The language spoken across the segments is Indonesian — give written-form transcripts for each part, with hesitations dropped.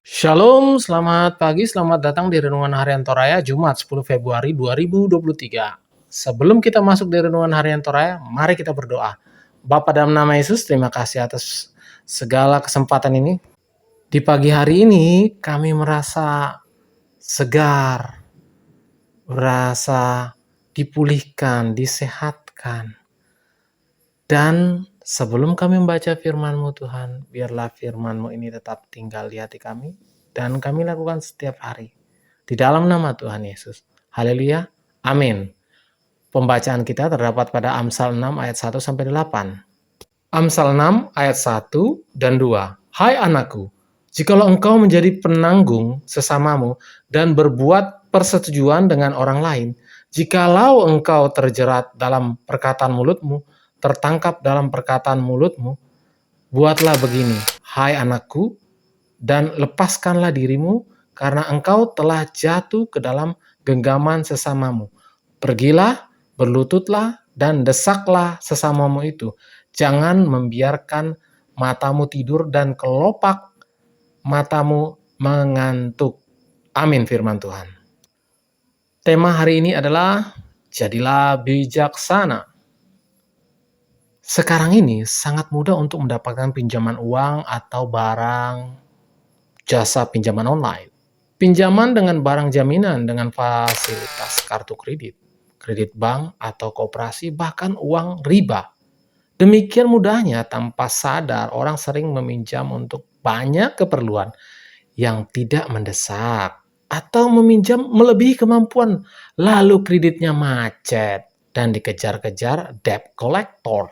Shalom, selamat pagi, selamat datang di Renungan Harian Toraya Jumat 10 Februari 2023. Sebelum kita masuk di Renungan Harian Toraya, mari kita berdoa. Bapa dalam nama Yesus, terima kasih atas segala kesempatan ini. Di pagi hari ini kami merasa segar, merasa dipulihkan, disehatkan. Dan sebelum kami membaca firman-Mu Tuhan, biarlah firman-Mu ini tetap tinggal di hati kami, dan kami lakukan setiap hari. Di dalam nama Tuhan Yesus. Haleluya. Amin. Pembacaan kita terdapat pada Amsal 6 ayat 1-8. Amsal 6 ayat 1 dan 2. Hai anakku, jikalau engkau menjadi penanggung sesamamu dan berbuat persetujuan dengan orang lain, jikalau engkau terjerat dalam perkataan mulutmu, tertangkap dalam perkataan mulutmu, buatlah begini, hai anakku, dan lepaskanlah dirimu, karena engkau telah jatuh ke dalam genggaman sesamamu. Pergilah, berlututlah, dan desaklah sesamamu itu. Jangan membiarkan matamu tidur dan kelopak matamu mengantuk. Amin firman Tuhan. Tema hari ini adalah jadilah bijaksana. Sekarang ini sangat mudah untuk mendapatkan pinjaman uang atau barang jasa pinjaman online. Pinjaman dengan barang jaminan dengan fasilitas kartu kredit, kredit bank atau koperasi, bahkan uang riba. Demikian mudahnya tanpa sadar orang sering meminjam untuk banyak keperluan yang tidak mendesak atau meminjam melebihi kemampuan, lalu kreditnya macet dan dikejar-kejar debt collector.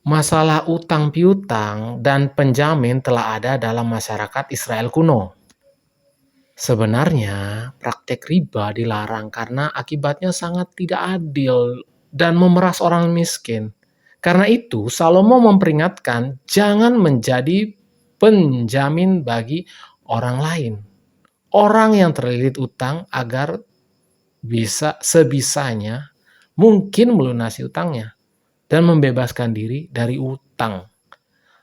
Masalah utang piutang dan penjamin telah ada dalam masyarakat Israel kuno. Sebenarnya, praktek riba dilarang karena akibatnya sangat tidak adil dan memeras orang miskin. Karena itu, Salomo memperingatkan jangan menjadi penjamin bagi orang lain. Orang yang terlilit utang agar bisa sebisanya mungkin melunasi utangnya dan membebaskan diri dari utang.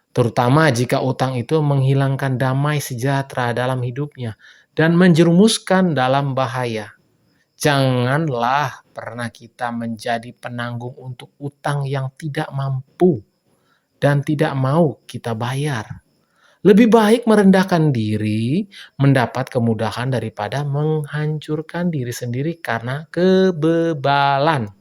Terutama jika utang itu menghilangkan damai sejahtera dalam hidupnya dan menjerumuskan dalam bahaya. Janganlah pernah kita menjadi penanggung untuk utang yang tidak mampu dan tidak mau kita bayar. Lebih baik merendahkan diri, mendapat kemudahan daripada menghancurkan diri sendiri karena kebebalan.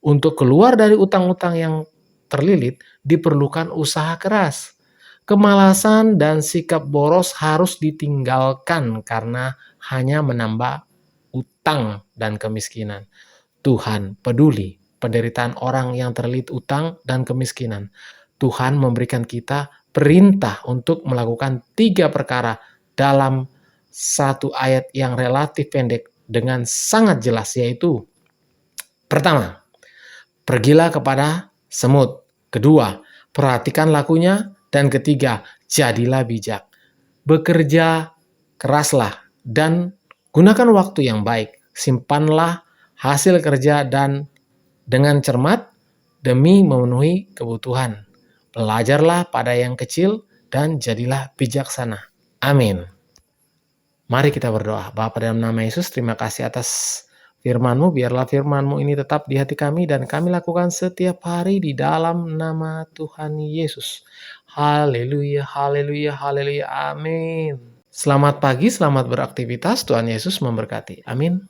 Untuk keluar dari utang-utang yang terlilit diperlukan usaha keras. Kemalasan dan sikap boros harus ditinggalkan karena hanya menambah utang dan kemiskinan. Tuhan peduli penderitaan orang yang terlilit utang dan kemiskinan. Tuhan memberikan kita perintah untuk melakukan 3 perkara dalam satu ayat yang relatif pendek dengan sangat jelas, yaitu pertama, pergilah kepada semut. Kedua, perhatikan lakunya. Dan ketiga, jadilah bijak. Bekerja keraslah dan gunakan waktu yang baik. Simpanlah hasil kerja dan dengan cermat demi memenuhi kebutuhan. Belajarlah pada yang kecil dan jadilah bijaksana. Amin. Mari kita berdoa. Bapa dalam nama Yesus, terima kasih atas firman-Mu, biarlah firman-Mu ini tetap di hati kami dan kami lakukan setiap hari di dalam nama Tuhan Yesus. Haleluya, haleluya, haleluya, amin. Selamat pagi, selamat beraktivitas, Tuhan Yesus memberkati. Amin.